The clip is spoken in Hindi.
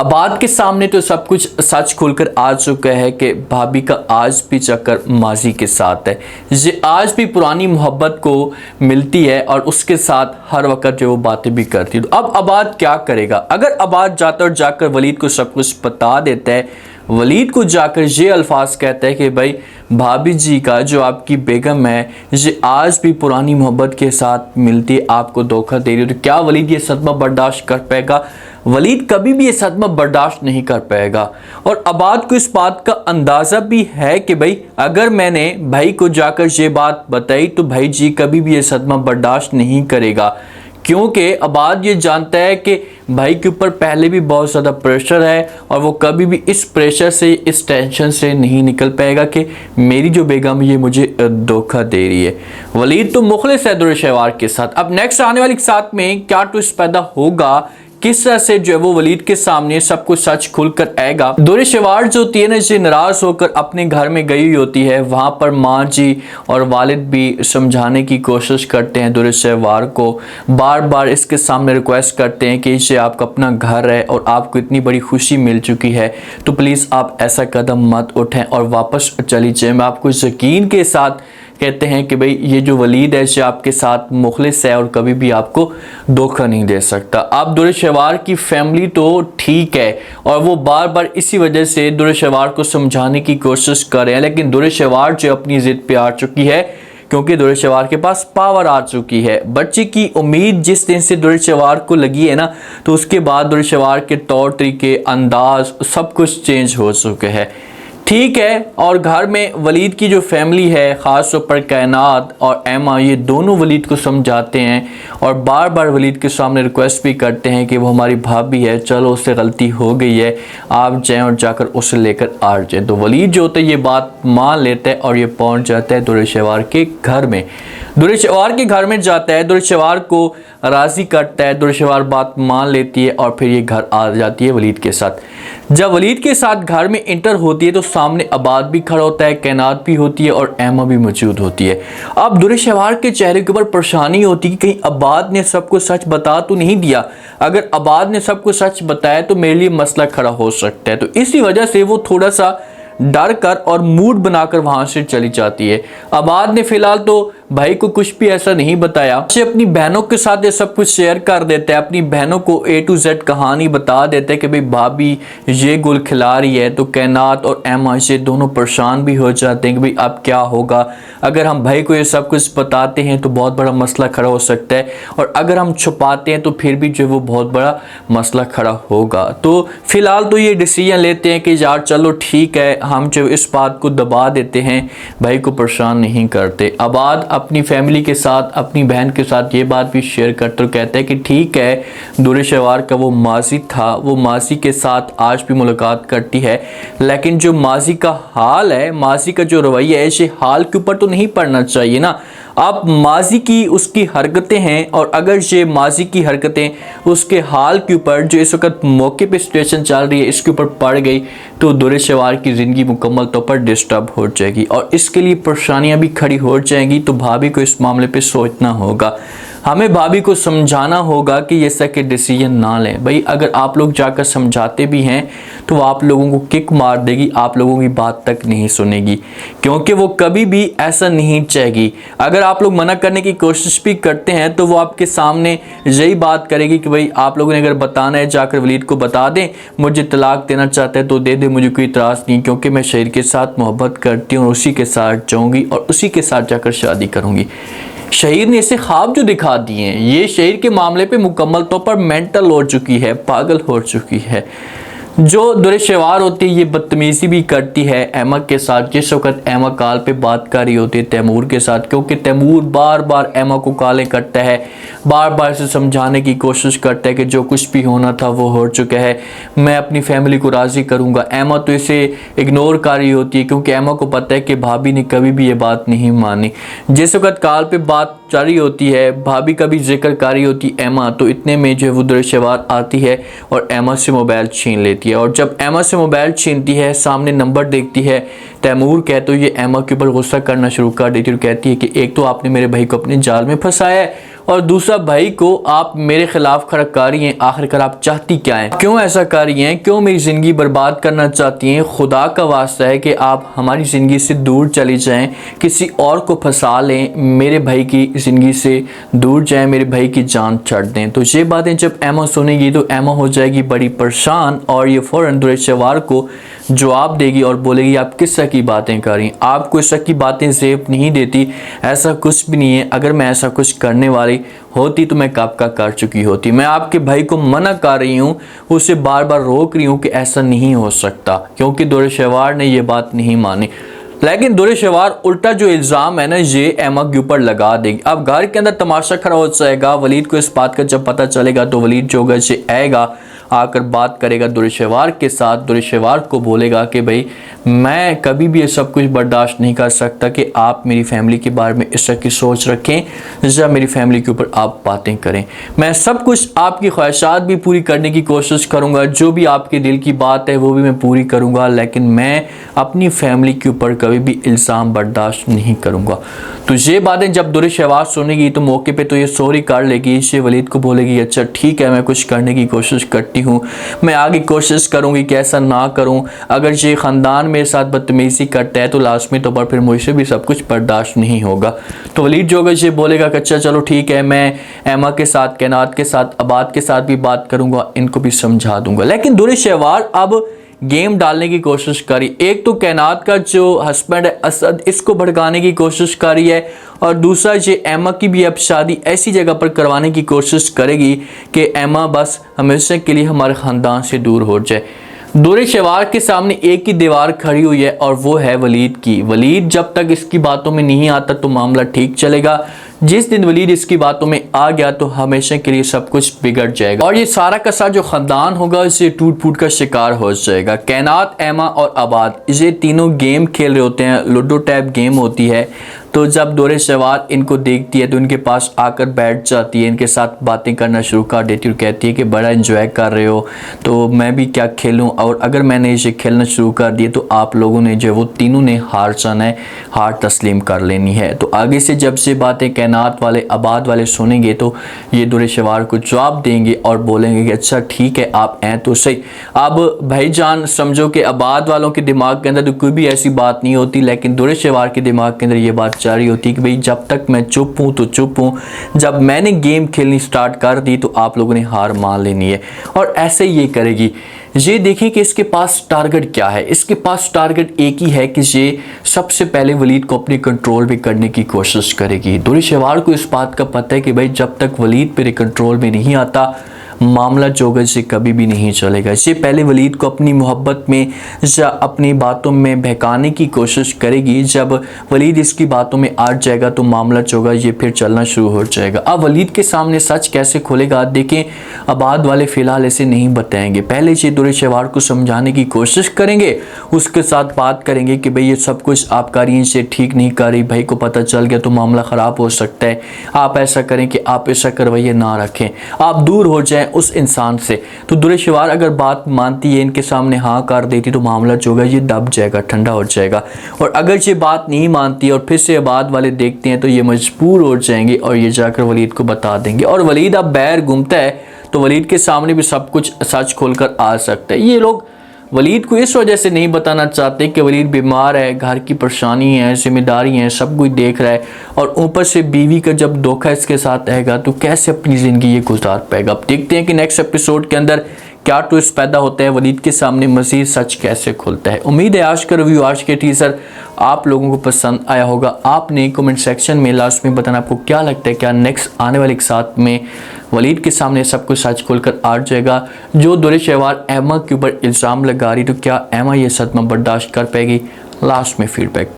आबाद के सामने तो सब कुछ सच खुलकर आ चुका है कि भाभी का आज भी चक्कर माजी के साथ है। ये आज भी पुरानी मोहब्बत को मिलती है और उसके साथ हर वक्त जो वो बातें भी करती है। तो अब आबाद क्या करेगा? अगर आबाद जाता और जाकर वलीद को सब कुछ बता देता है, वलीद को जाकर ये अल्फाज कहता है कि भाई भाभी जी का जो आपकी बेगम है ये आज भी पुरानी मोहब्बत के साथ मिलती है, आपको धोखा दे रही है, तो क्या वलीद ये सदमा बर्दाश्त कर पाएगा? वलीद कभी भी ये सदमा बर्दाश्त नहीं कर पाएगा। और आबाद को इस बात का अंदाज़ा भी है कि भाई अगर मैंने भाई को जाकर ये बात बताई तो भाई जी कभी भी ये सदमा बर्दाश्त नहीं करेगा, क्योंकि आबाद ये जानता है कि भाई के ऊपर पहले भी बहुत ज़्यादा प्रेशर है और वो कभी भी इस प्रेशर से, इस टेंशन से नहीं निकल पाएगा कि मेरी जो बेगम ये मुझे धोखा दे रही है। वलीद तो मुखलिस है दुरेशवार के साथ। अब नेक्स्ट आने वाली साथ में क्या ट्विस्ट पैदा होगा, किस तरह से जो है वो वलीद के सामने सब कुछ सच खुलकर आएगा। दुरेशवार जो होती है ना, ये नाराज़ होकर अपने घर में गई हुई होती है। वहाँ पर माँ जी और वालिद भी समझाने की कोशिश करते हैं दुरेशवार को, बार बार इसके सामने रिक्वेस्ट करते हैं कि ये आपका अपना घर है और आपको इतनी बड़ी खुशी मिल चुकी है, तो प्लीज़ आप ऐसा कदम मत उठाएं और वापस चली जाए। मैं आपको यकीन के साथ कहते हैं कि भाई ये जो वलीद है ये आपके साथ मुखलिस है और कभी भी आपको धोखा नहीं दे सकता। अब दुरेशवार की फैमिली तो ठीक है और वो बार बार इसी वजह से दुरेशवार को समझाने की कोशिश कर रहे हैं, लेकिन दुरेशवार जो अपनी ज़िद पे आ चुकी है, क्योंकि दुरेशवार के पास पावर आ चुकी है। बच्चे की उम्मीद जिस दिन से दुरेशवार को लगी है ना, तो उसके बाद दुरेशवार के तौर तरीके, अंदाज सब कुछ चेंज हो चुके हैं। ठीक है, और घर में वलीद की जो फैमिली है, ख़ास तौर पर कायनात और एमा, ये दोनों वलीद को समझाते हैं और बार बार वलीद के सामने रिक्वेस्ट भी करते हैं कि वो हमारी भाभी है, चलो उससे गलती हो गई है, आप जाएं और जाकर उसे लेकर आ जाएं। तो वलीद जो होता है ये बात मान लेता है और ये पहुंच जाता है दुरेशवार के घर में। दुरेशवार के घर में जाता है, दुरेशवार को राज़ी करता है, दुरेशवार बात मान लेती है और फिर ये घर आ जाती है वलीद के साथ। जब वलीद के साथ घर में इंटर होती है तो सामने आबाद भी खड़ा होता है, कायनात भी होती है और एमा भी मौजूद होती है। अब दुरेशवार के चेहरे के ऊपर परेशानी होती है कि कहीं आबाद ने सबको सच बता तो नहीं दिया। अगर आबाद ने सबको सच बताया तो मेरे लिए मसला खड़ा हो सकता है, तो इसी वजह से वो थोड़ा सा डर कर और मूड बनाकर वहां से चली जाती है। आबाद ने फिलहाल तो भाई को कुछ भी ऐसा नहीं बताया, उसे अपनी बहनों के साथ ये सब कुछ शेयर कर देता है, अपनी बहनों को A to Z कहानी बता देता है कि भाई भाभी ये गुल खिला रही है। तो कायनात और एमा ये दोनों परेशान भी हो जाते हैं कि भाई अब क्या होगा, अगर हम भाई को ये सब कुछ बताते हैं तो बहुत बड़ा मसला खड़ा हो सकता है और अगर हम छुपाते हैं तो फिर भी जो वो बहुत बड़ा मसला खड़ा होगा। तो फिलहाल तो ये डिसीजन लेते हैं कि यार चलो ठीक है, हम जो इस बात को दबा देते हैं, भाई को परेशान नहीं करते। आबाद अपनी फैमिली के साथ, अपनी बहन के साथ ये बात भी शेयर करते हुए कहता है कि ठीक है, दुरेशवार का वो माजी था, वो माजी के साथ आज भी मुलाकात करती है, लेकिन जो माजी का हाल है, माजी का जो रवैया है, ये हाल के ऊपर तो नहीं पड़ना चाहिए ना। अब माजी की उसकी हरकतें हैं और अगर ये माजी की हरकतें उसके हाल के ऊपर, जो इस वक्त मौके पे सिचुएशन चल रही है, इसके ऊपर पड़ गई तो दुरेशवार की ज़िंदगी मुकम्मल तौर पर डिस्टर्ब हो जाएगी और इसके लिए परेशानियां भी खड़ी हो जाएंगी। तो भाभी को इस मामले पे सोचना होगा, हमें भाभी को समझाना होगा कि ये ऐसा के डिसीजन ना लें। भाई अगर आप लोग जाकर समझाते भी हैं तो आप लोगों को किक मार देगी, आप लोगों की बात तक नहीं सुनेगी, क्योंकि वो कभी भी ऐसा नहीं चाहेगी। अगर आप लोग मना करने की कोशिश भी करते हैं तो वो आपके सामने यही बात करेगी कि भाई आप लोगों ने अगर बताना है जाकर वलीद को बता दें, मुझे तलाक देना चाहता है तो दे दे, मुझे कोई इतराज़ नहीं, क्योंकि मैं शहीर के साथ मोहब्बत करती हूँ और उसी के साथ जाऊँगी और उसी के साथ जाकर शादी करूँगी। शहीर ने इसे ख्वाब जो दिखा दिए हैं, ये शहीर के मामले पे मुकम्मल तौर पर मेंटल हो चुकी है, पागल हो चुकी है। जो दुरेशवार होती है ये बदतमीज़ी भी करती है एमा के साथ, जिस वक्त एमा कॉल पे बात कर रही होती है तैमूर के साथ, क्योंकि तैमूर बार बार एमा को कॉलें करता है, बार बार इसे समझाने की कोशिश करता है कि जो कुछ भी होना था वो हो चुका है, मैं अपनी फैमिली को राज़ी करूँगा। एमा तो इसे इग्नोर कर रही होती है क्योंकि एमा को पता है कि भाभी ने कभी भी ये बात नहीं मानी। जिस वक्त कॉल पे बात जा रही होती है, भाभी का भी जिक्र कर रही होती एमा, तो इतने में जो है वो दुरेशवार आती है और एमा से मोबाइल छीन लेती है। और जब एमा से मोबाइल छीनती है, सामने नंबर देखती है तैमूर का, तो ये एमा के ऊपर गुस्सा करना शुरू कर देती है और कहती है कि एक तो आपने मेरे भाई को अपने जाल में फंसाया है और दूसरा भाई को आप मेरे खिलाफ खड़ा कर रही हैं, आखिरकार आप चाहती क्या हैं, क्यों ऐसा कर रही हैं, क्यों मेरी ज़िंदगी बर्बाद करना चाहती हैं। खुदा का वास्ता है कि आप हमारी ज़िंदगी से दूर चली जाएं, किसी और को फंसा लें, मेरे भाई की ज़िंदगी से दूर जाएं, मेरे भाई की जान छड़ दें। तो ये बातें जब एमा सुनेगी तो एमा हो जाएगी बड़ी परेशान और ये फ़ौरन दुरेशवार को जवाब देगी और बोलेगी आप किस तरह की बातें कर रही हैं, आपको इस तरह की बातें ज़ेब नहीं देती, ऐसा कुछ भी नहीं है। अगर मैं ऐसा कुछ करने वाली होती तो मैं कब का कर चुकी होती। मैं आपके भाई को मना कर रही हूँ, उसे बार बार रोक रही हूँ कि ऐसा नहीं हो सकता, क्योंकि दुरेशवार ने ये बात नहीं मानी। लेकिन दुरेशवार उल्टा जो इल्ज़ाम है ना ये एमा के ऊपर लगा देगी। अब घर के अंदर तमाशा खड़ा हो जाएगा। वलीद को इस बात का जब पता चलेगा तो वलीद जो घर से आएगा, आकर बात करेगा दुरेशवार के साथ, दुरेशवार को बोलेगा कि भाई मैं कभी भी ये सब कुछ बर्दाश्त नहीं कर सकता कि आप मेरी फैमिली के बारे में इस तरह की सोच रखें या मेरी फैमिली के ऊपर आप बातें करें। मैं सब कुछ आपकी ख्वाहिशात भी पूरी करने की कोशिश करूँगा, जो भी आपके दिल की बात है वो भी मैं पूरी करूँगा, लेकिन मैं अपनी फैमिली के ऊपर कभी भी इल्ज़ाम बर्दाश्त नहीं करूँगा। तो ये बातें जब दुरेशवार सुनेगी तो मौके पर तो ये सॉरी कर लेगी, ये वलीद को बोलेगी अच्छा ठीक है मैं कुछ करने की कोशिश करती हूँ, मैं आगे कोशिश करूंगी कि ऐसा ना करूं। अगर ये ख़ानदान मेरे साथ बदतमीज़ी करता है तो लाजमी तौर पर फिर मुझसे भी सब कुछ बर्दाश्त नहीं होगा। तो वलीद जो अगर ये बोलेगा कि अच्छा चलो ठीक है मैं एमा के साथ, कैनात के साथ, अबाद के साथ भी बात करूंगा, इनको भी समझा दूंगा। लेकिन दुरेशवार अब गेम डालने की कोशिश करी। एक तो कैनात का जो हस्बैंड है असद, इसको भड़काने की कोशिश करी है, और दूसरा ये एमा की भी अब शादी ऐसी जगह पर करवाने की कोशिश करेगी कि एमा बस हमेशा के लिए हमारे ख़ानदान से दूर हो जाए। दुरेशवार के सामने एक ही दीवार खड़ी हुई है और वो है वलीद की। वलीद जब तक इसकी बातों में नहीं आता तो मामला ठीक चलेगा, जिस दिन वलीद इसकी बातों में आ गया तो हमेशा के लिए सब कुछ बिगड़ जाएगा और ये सारा का सारा जो ख़ानदान होगा इसे टूट फूट का शिकार हो जाएगा। कैनात, एमा और आबाद ये तीनों गेम खेल रहे होते हैं, लूडो टाइप गेम होती है। तो जब दुरेशवार इनको देखती है तो इनके पास आकर बैठ जाती है, इनके साथ बातें करना शुरू कर देती है और कहती है कि बड़ा एंजॉय कर रहे हो तो मैं भी क्या खेलूं, और अगर मैंने इसे खेलना शुरू कर दिया तो आप लोगों ने जो वो तीनों ने हार जाना है, हार तस्लीम कर लेनी है। तो आगे से जब से बातें कैनात वाले, आबाद वाले सुनेंगे तो ये दुरेशवार को जवाब देंगे और बोलेंगे कि अच्छा ठीक है आप हैं तो सही। अब भाईजान समझो कि आबाद वालों के दिमाग के अंदर तो कोई भी ऐसी बात नहीं होती, लेकिन दुरेशवार के दिमाग के अंदर ये बात जारी होती है कि भाई जब तक मैं चुप हूँ तो चुप हूँ, जब मैंने गेम खेलनी स्टार्ट कर दी तो आप लोगों ने हार मान लेनी है। और ऐसे ये करेगी। ये देखिए कि इसके पास टारगेट क्या है। इसके पास टारगेट एक ही है कि ये सबसे पहले वलीद को अपने कंट्रोल में करने की कोशिश करेगी। दुरेशवार को इस बात का पता है कि भाई जब तक वलीद मेरे कंट्रोल में नहीं आता मामला जोगर से कभी भी नहीं चलेगा। इससे पहले वलीद को अपनी मोहब्बत में या अपनी बातों में बहकाने की कोशिश करेगी। जब वलीद इसकी बातों में आ जाएगा तो मामला जोगा ये फिर चलना शुरू हो जाएगा। अब वलीद के सामने सच कैसे खुलेगा देखें। आबाद वाले फ़िलहाल ऐसे नहीं बताएंगे, पहले ये दुरेशवार को समझाने की कोशिश करेंगे, उसके साथ बात करेंगे कि भाई ये सब कुछ आप करिए, से ठीक नहीं कर रही, भाई को पता चल गया तो मामला ख़राब हो सकता है, आप ऐसा करें कि आप ऐसा करवाइए ना रखें, आप दूर हो जाएं उस इंसान से। तो दुरेशवार अगर बात मानती है, इनके सामने हाँ कर देती तो मामला जो होगा ये दब जाएगा, ठंडा हो जाएगा। और अगर ये बात नहीं मानती और फिर से आबाद वाले देखते हैं तो ये मजबूर हो जाएंगे और ये जाकर वलीद को बता देंगे। और वलीद अब बैर घूमता है तो वलीद के सामने भी सब कुछ सच खोलकर आ सकता है। ये लोग वलीद को इस वजह से नहीं बताना चाहते कि वलीद बीमार है, घर की परेशानी है, जिम्मेदारी है, सब कुछ देख रहा है, और ऊपर से बीवी का जब धोखा इसके साथ आएगा तो कैसे अपनी ज़िंदगी ये गुजार पाएगा। अब देखते हैं कि नेक्स्ट एपिसोड के अंदर क्या ट्विस्ट पैदा होता है, वलीद के सामने मज़ीद सच कैसे खुलता है। उम्मीद है आज का रिव्यू, आज के टीज़र आप लोगों को पसंद आया होगा। आपने कमेंट सेक्शन में लास्ट में बताना आपको क्या लगता है, क्या नेक्स्ट आने वाले के साथ में वलीद के सामने सब कुछ सच खुलकर आ जाएगा। जो दुरेशवार एमा के ऊपर इल्ज़ाम लगा रही तो क्या एमा ये सदमा बर्दाश्त कर पाएगी। लास्ट में फीडबैक